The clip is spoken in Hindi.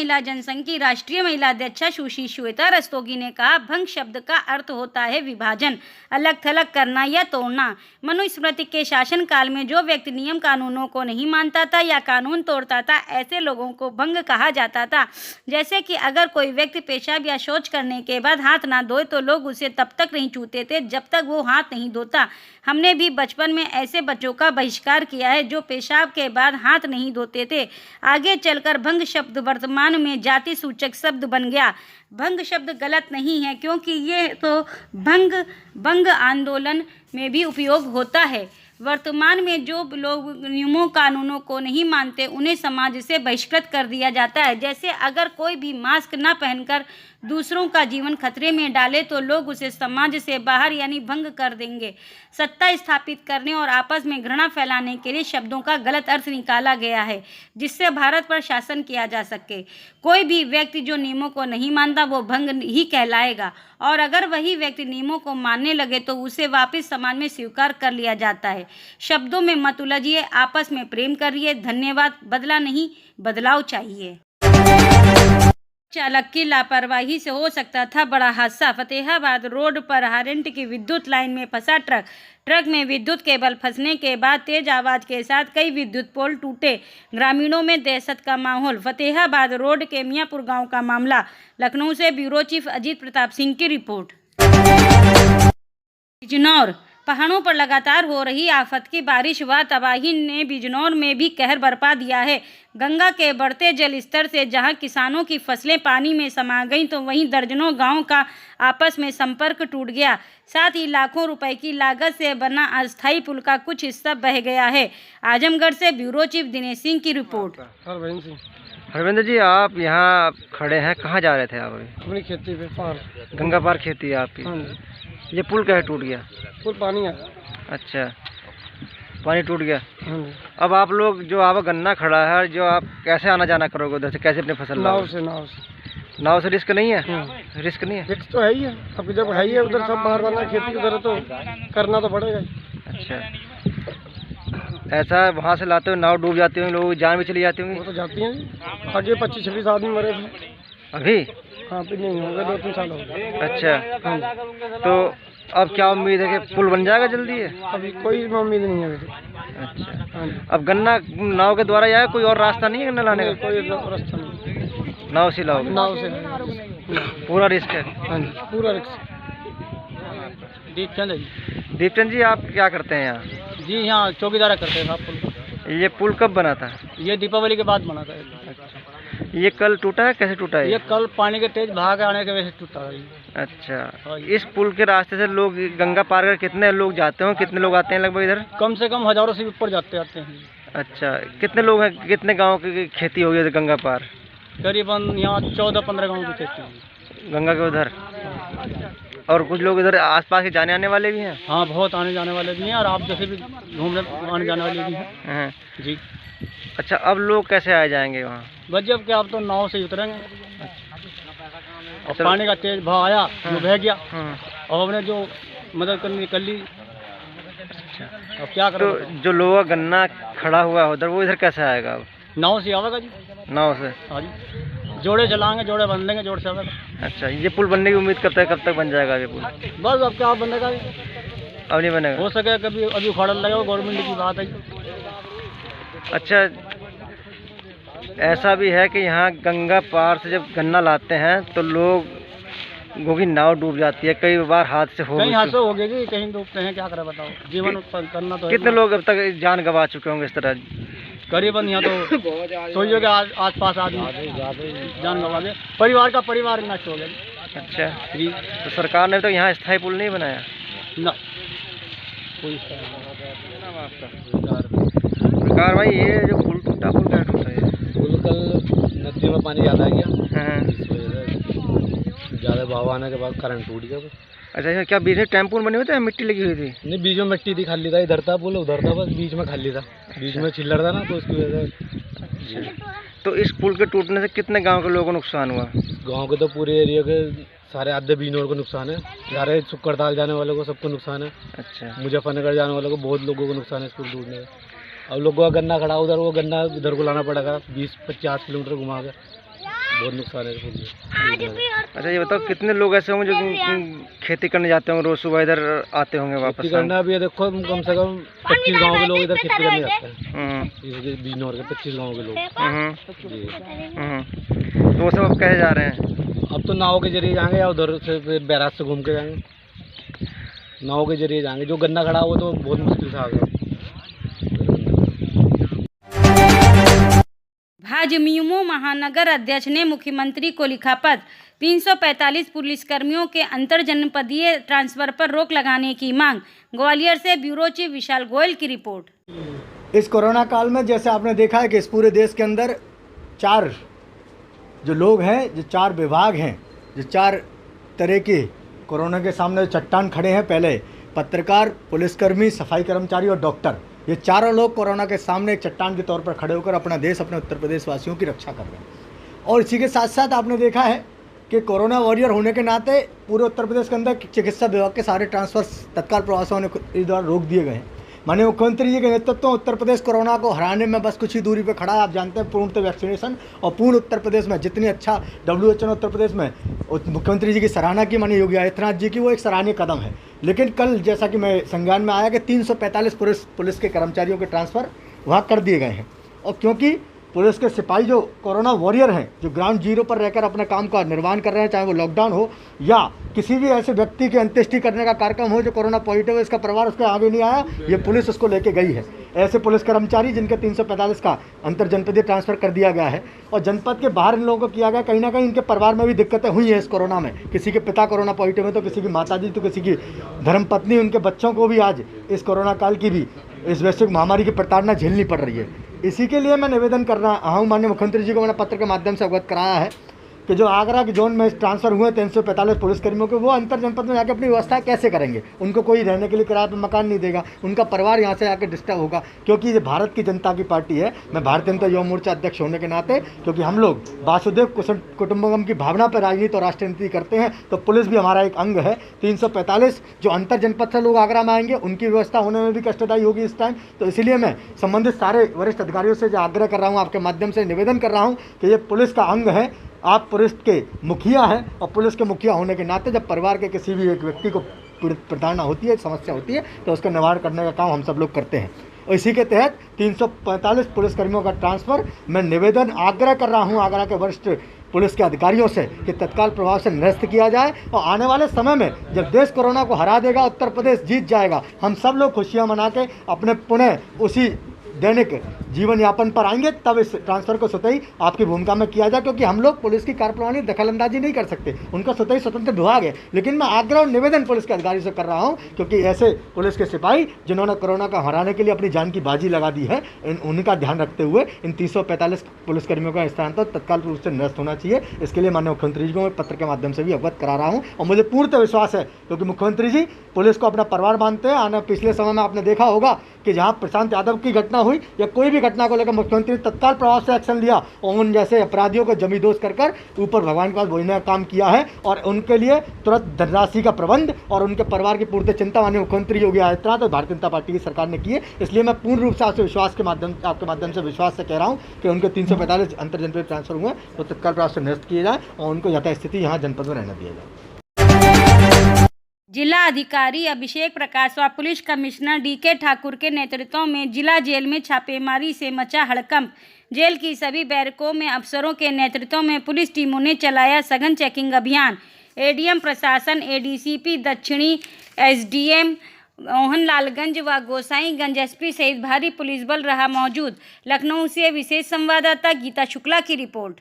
महिला जनसंघ की राष्ट्रीय महिला अध्यक्षा सुश्री श्वेता रस्तोगी ने कहा, भंग शब्द का अर्थ होता है विभाजन, अलग थलग करना या तोड़ना। मनुस्मृति के शासन काल में जो व्यक्ति नियम कानूनों को नहीं मानता था या कानून तोड़ता था, ऐसे लोगों को भंग कहा जाता था। जैसे कि अगर कोई व्यक्ति पेशाब या शौच करने के बाद हाथ ना धोए तो लोग उसे तब तक नहीं छूते थे जब तक वो हाथ नहीं धोता। हमने भी बचपन में ऐसे बच्चों का बहिष्कार किया है जो पेशाब के बाद हाथ नहीं धोते थे। आगे चलकर भंग शब्द वर्तमान में जाति सूचक शब्द बन गया। भंग शब्द गलत नहीं है, क्योंकि ये तो भंग आंदोलन में भी उपयोग होता है। वर्तमान में जो लोग नियमों कानूनों को नहीं मानते उन्हें समाज से बहिष्कृत कर दिया जाता है। जैसे अगर कोई भी मास्क न पहनकर दूसरों का जीवन खतरे में डाले तो लोग उसे समाज से बाहर यानी भंग कर देंगे। सत्ता स्थापित करने और आपस में घृणा फैलाने के लिए शब्दों का गलत अर्थ निकाला गया है, जिससे भारत पर शासन किया जा सके। कोई भी व्यक्ति जो नियमों को नहीं मानता वो भंग ही कहलाएगा, और अगर वही व्यक्ति नियमों को मानने लगे तो उसे वापस समाज में स्वीकार कर लिया जाता है। शब्दों में मत उलझिए, आपस में प्रेम करिए। धन्यवाद। बदला नहीं, बदलाव चाहिए। चालक की लापरवाही से हो सकता था बड़ा हादसा। फतेहाबाद रोड पर हारेंट की विद्युत लाइन में फंसा ट्रक में विद्युत केबल फंसने के बाद तेज आवाज के साथ कई विद्युत पोल टूटे। ग्रामीणों में दहशत का माहौल। फतेहाबाद रोड के मियाँपुर गांव का मामला। लखनऊ से ब्यूरो चीफ अजीत प्रताप सिंह की रिपोर्ट। बिजनौर। पहाड़ों पर लगातार हो रही आफत की बारिश व तबाही ने बिजनौर में भी कहर बरपा दिया है। गंगा के बढ़ते जल स्तर से जहां किसानों की फसलें पानी में समा गईं, तो वहीं दर्जनों गांवों का आपस में संपर्क टूट गया। साथ ही लाखों रुपए की लागत से बना अस्थायी पुल का कुछ हिस्सा बह गया है। आजमगढ़ से ब्यूरो चीफ दिनेश सिंह की रिपोर्ट। हरविंदर जी, आप यहाँ खड़े हैं, कहाँ जा रहे थे आप? अपनी खेती पे पार, गंगा पार खेती है आपकी। हाँ जी। ये पुल कैसे टूट गया? पुल पानी है। अच्छा, पानी टूट गया। हाँ जी। अब आप लोग जो आप गन्ना खड़ा है, जो आप कैसे आना जाना करोगे उधर से? कैसे अपनी फसल नाव लाओगे? से नाव से रिस्क नहीं है? हाँ। रिस्क नहीं है? रिस्क तो है ही है। अब जब है ही है उधर सब बाहर जाना खेती उधर तो करना तो पड़ेगा ही। अच्छा, ऐसा वहाँ से लाते हुए नाव डूब जाती होंगी, लोगों की जान भी चली जाती होंगी? वो तो जाती हैं जी। आगे 25-26 आदमी मरे थे अभी। हाँ, अभी नहीं हो गए, 2-3 साल हो गए। अच्छा, हाँ। तो अब क्या उम्मीद है कि पुल बन जाएगा जल्दी है? अभी कोई उम्मीद नहीं है अभी। अच्छा, हाँ जी। अब गन्ना नाव के द्वारा या कोई और रास्ता नहीं है गन्ना लाने का? कोई रास्ता नहीं, नाव से लाओगे? नाव से पूरा रिस्क है? हाँ जी, पूरा रिस्क। दीपचंद दीपचंद जी, आप क्या करते हैं यहाँ? जी, यहाँ चौकीदारा करते हैं साहब पुल। ये पुल कब बना था? ये दीपावली के बाद बना था। ये कल टूटा है? कैसे टूटा है ये कल पानी के तेज भाग आने के वजह से टूटा है। अच्छा, इस पुल के रास्ते से लोग गंगा पार कर कितने लोग जाते हो? कितने लोग आते हैं लगभग इधर? कम से कम हजारों से ऊपर जाते आते हैं। अच्छा, कितने लोग हैं? कितने गांव की खेती होगी इधर गंगा पार? करीबन यहाँ 14-15 गाँव की खेती है गंगा के उधर। और कुछ लोग इधर आसपास के जाने आने वाले भी हैं? हाँ, बहुत आने जाने वाले भी हैं, और आप जैसे भी घूमने आने जाने वाले भी हैं। हाँ। जी। अच्छा, अब लोग कैसे आ जाएंगे वहाँ? बस जब कि आप तो नाव से उतरेंगे और पानी का तेज भाव आया, वो बह गया और हमने जो मदद करनी कर ली। अच्छा, अब क्या करें? तो जो लोग गन्ना खड़ा हुआ है उधर, वो इधर कैसे आएगा अब? नाव से आवेगा जी। नाव से? हाँ जी, जोड़े चलाएंगे, जोड़े बन देंगे, जोड़ से आवेगा। अच्छा, ये पुल बनने की उम्मीद कब तक बन जाएगा ये पुल? बस अब क्या बनेगा? अब नहीं बनेगा? हो सके कभी अभी उखाड़ लगेगा, गवर्नमेंट की बात है। अच्छा, ऐसा भी है कि यहाँ गंगा पार से जब गन्ना लाते हैं तो लोगों की नाव डूब जाती है, कई बार हादसे हो कहीं हादसे हो गए, कहीं डूबते हैं, क्या करें बताओ? जीवन करना तो है। कितने लोग अब तक जान गंवा चुके होंगे इस तरह? करीबन यहाँ तो सोइयो के आस पास आदमी जान गंवा गए, परिवार नष्ट हो गया। अच्छा जी, तो सरकार ने तो यहाँ स्थायी पुल नहीं बनाया ना कोई? नाम आपका? सरकार भाई, ये जो पुल टूटा, पुल क्या टूटा है? पुल कल नदी में पानी ज़्यादा आ गया, हाँ। इस वजह से ज़्यादा बहाव आने के बाद करंट टूट गया। अच्छा, क्या बीच में टेम्पो बने हुए थे, मिट्टी लगी हुई थी? नहीं, बीच में मिट्टी थी, खाली था। इधर था पुल, उधर था, बस बीच में खाली था। बीच में चिल्लर था ना, तो उसकी वजह से। तो इस पुल के टूटने से कितने गांव के लोगों को नुकसान हुआ? गांव के तो पूरे एरिया के सारे आधे बिजनौर को नुकसान है, सारे सुक्कड़ताल जाने वालों को सबको नुकसान है। अच्छा, मुजफ्फरनगर जाने वालों को बहुत लोगों को नुकसान है इस पुल टूटने का। अब लोगों का गन्ना खड़ा उधर, वो गन्ना इधर को लाना पड़ेगा 20-50 किलोमीटर घुमा कर। बहुत नुकसान है फूल में। अच्छा ये बताओ कितने लोग ऐसे होंगे जो खेती करने जाते होंगे रोज सुबह इधर आते होंगे वापस खेती करना भी है, देखो कम से कम 25 गांव के लोग इधर खेती करने जाते हैं। इस बिजनौर के 25 गांव के लोग जी। तो वो सब अब कहे जा रहे हैं? अब तो नाव के जरिए जाएंगे या उधर से फिर बैराज से घूम के जाएंगे। नाव के जरिए जाएंगे, जो गन्ना खड़ा हो तो बहुत मुश्किल से आ गया। भाजयुमो महानगर अध्यक्ष ने मुख्यमंत्री को लिखा पत्र। 345 पुलिसकर्मियों के अंतर जनपदीय ट्रांसफर पर रोक लगाने की मांग। ग्वालियर से ब्यूरो चीफ विशाल गोयल की रिपोर्ट। इस कोरोना काल में जैसे आपने देखा है कि इस पूरे देश के अंदर 4 जो लोग हैं, जो 4 विभाग हैं, जो 4 तरह के कोरोना के सामने चट्टान खड़े हैं। पहले पत्रकार, पुलिसकर्मी, सफाई कर्मचारी और डॉक्टर, ये चारों लोग कोरोना के सामने एक चट्टान के तौर पर खड़े होकर अपना देश, अपने उत्तर प्रदेश वासियों की रक्षा कर रहे हैं। और इसी के साथ साथ आपने देखा है कि कोरोना वॉरियर होने के नाते पूरे उत्तर प्रदेश के अंदर चिकित्सा विभाग के सारे ट्रांसफर तत्काल प्रभाव से होने इस दौरान रोक दिए गए हैं। माननीय मुख्यमंत्री जी के नेतृत्व में उत्तर प्रदेश कोरोना को हराने में बस कुछ ही दूरी पर खड़ा है। आप जानते हैं पूर्णतः वैक्सीनेशन और पूर्ण उत्तर प्रदेश में जितनी अच्छा WHO ने उत्तर प्रदेश में मुख्यमंत्री जी की सराहना की, माननीय योगी आदित्यनाथ जी की, वो एक सराहनीय कदम है। लेकिन कल जैसा कि मैं संज्ञान में आया कि 345 पुलिस के कर्मचारियों के ट्रांसफ़र वहाँ कर दिए गए हैं। और क्योंकि पुलिस के सिपाही जो कोरोना वॉरियर हैं, जो ग्राउंड जीरो पर रहकर अपने काम का निर्वहन कर रहे हैं, चाहे वो लॉकडाउन हो या किसी भी ऐसे व्यक्ति की अंत्येष्टि करने का कार्यक्रम हो जो कोरोना पॉजिटिव है, इसका परिवार उसके आगे नहीं आया, ये पुलिस उसको लेके गई है। ऐसे पुलिस कर्मचारी जिनके 345 का अंतर जनपदीय ट्रांसफ़र कर दिया गया है और जनपद के बाहर इन लोगों को किया गया। कहीं ना कहीं इनके परिवार में भी दिक्कतें हुई हैं इस कोरोना में। किसी के पिता कोरोना पॉजिटिव है तो किसी की माताजी, तो किसी की धर्मपत्नी, उनके बच्चों को भी आज इस कोरोना काल की भी, इस वैश्विक महामारी की प्रताड़ना झेलनी पड़ रही है। इसी के लिए मैं निवेदन कर रहा हूँ, माननीय मुख्यमंत्री जी को मैंने पत्र के माध्यम से अवगत कराया है कि जो आगरा के जोन में ट्रांसफ़र हुए 345 पुलिसकर्मियों के, वो अंतर जनपद में जाकर अपनी व्यवस्था कैसे करेंगे? उनको कोई रहने के लिए किराए पर मकान नहीं देगा, उनका परिवार यहाँ से आकर डिस्टर्ब होगा। क्योंकि ये भारत की जनता की पार्टी है, मैं भारतीय जनता युवा मोर्चा अध्यक्ष होने के नाते, क्योंकि हम लोग वासुदेव कुटुंबकम की भावना पर राजनीति और राष्ट्रीय नीति करते हैं, तो पुलिस भी हमारा एक अंग है। 345 जो अंतर जनपद से लोग आगरा में आएंगे, उनकी व्यवस्था होने में भी कष्टदायी होगी इस टाइम। तो इसीलिए मैं संबंधित सारे वरिष्ठ अधिकारियों से जो आग्रह कर रहा हूँ, आपके माध्यम से निवेदन कर रहा हूँ कि ये पुलिस का अंग है। आप पुलिस के मुखिया हैं और पुलिस के मुखिया होने के नाते जब परिवार के किसी भी एक व्यक्ति को प्रताड़ना होती है, समस्या होती है, तो उसका निवारण करने का काम हम सब लोग करते हैं। और इसी के तहत 345 पुलिसकर्मियों का ट्रांसफ़र मैं निवेदन आग्रह कर रहा हूं आगरा के वरिष्ठ पुलिस के अधिकारियों से कि तत्काल प्रभाव से निरस्त किया जाए। और आने वाले समय में जब देश कोरोना को हरा देगा, उत्तर प्रदेश जीत जाएगा, हम सब लोग खुशियाँ मना के अपने पुनः उसी दैनिक जीवन यापन पर आएंगे, तब इस ट्रांसफ़र को स्वतः ही आपकी भूमिका में किया जाए। क्योंकि हम लोग पुलिस की कार्यप्रणाली दखलंदाजी नहीं कर सकते, उनका स्वतः ही स्वतंत्र विभाग है। लेकिन मैं आग्रह और निवेदन पुलिस के अधिकारी से कर रहा हूं, क्योंकि ऐसे पुलिस के सिपाही जिन्होंने कोरोना का हराने के लिए अपनी जान की बाजी लगा दी है, उनका ध्यान रखते हुए इन 345 पुलिसकर्मियों का स्थानांतरण तत्काल रूप से निरस्त होना चाहिए। इसके लिए माननीय मुख्यमंत्री जी को मैं पत्र के माध्यम से भी अवगत करा रहा हूँ। और मुझे पूर्णतः विश्वास है, क्योंकि मुख्यमंत्री जी पुलिस को अपना परिवार मानते हैं। आने पिछले समय में आपने देखा होगा कि जहाँ प्रशांत यादव की घटना हुई या कोई भी घटना को लेकर मुख्यमंत्री ने तत्काल प्रभाव से एक्शन लिया और उन जैसे अपराधियों को जमींदोज कर ऊपर भगवान के पास बोलने का काम किया है। और उनके लिए तुरंत धनराशि का प्रबंध और उनके परिवार की पूर्ण चिंता माननीय मुख्यमंत्री योगी आदित्यनाथ और भारतीय जनता पार्टी की सरकार ने की है। इसलिए मैं पूर्ण रूप से आपसे विश्वास के माध्यम आपके माध्यम से विश्वास से कह रहा हूँ कि उनके 345 अंतर जनपद ट्रांसफर हुए तो तत्काल प्रभाव से निरस्त किए जाए और उनको यथास्थिति यहाँ जनपद में रहने दिया जाए। जिला अधिकारी अभिषेक प्रकाश व पुलिस कमिश्नर DK ठाकुर के नेतृत्व में जिला जेल में छापेमारी से मचा हड़कंप। जेल की सभी बैरकों में अफसरों के नेतृत्व में पुलिस टीमों ने चलाया सघन चेकिंग अभियान। ADM प्रशासन, ADCP दक्षिणी, SDM मोहनलालगंज व गोसाईगंज SP सहित भारी पुलिस बल रहा मौजूद। लखनऊ से विशेष संवाददाता गीता शुक्ला की रिपोर्ट।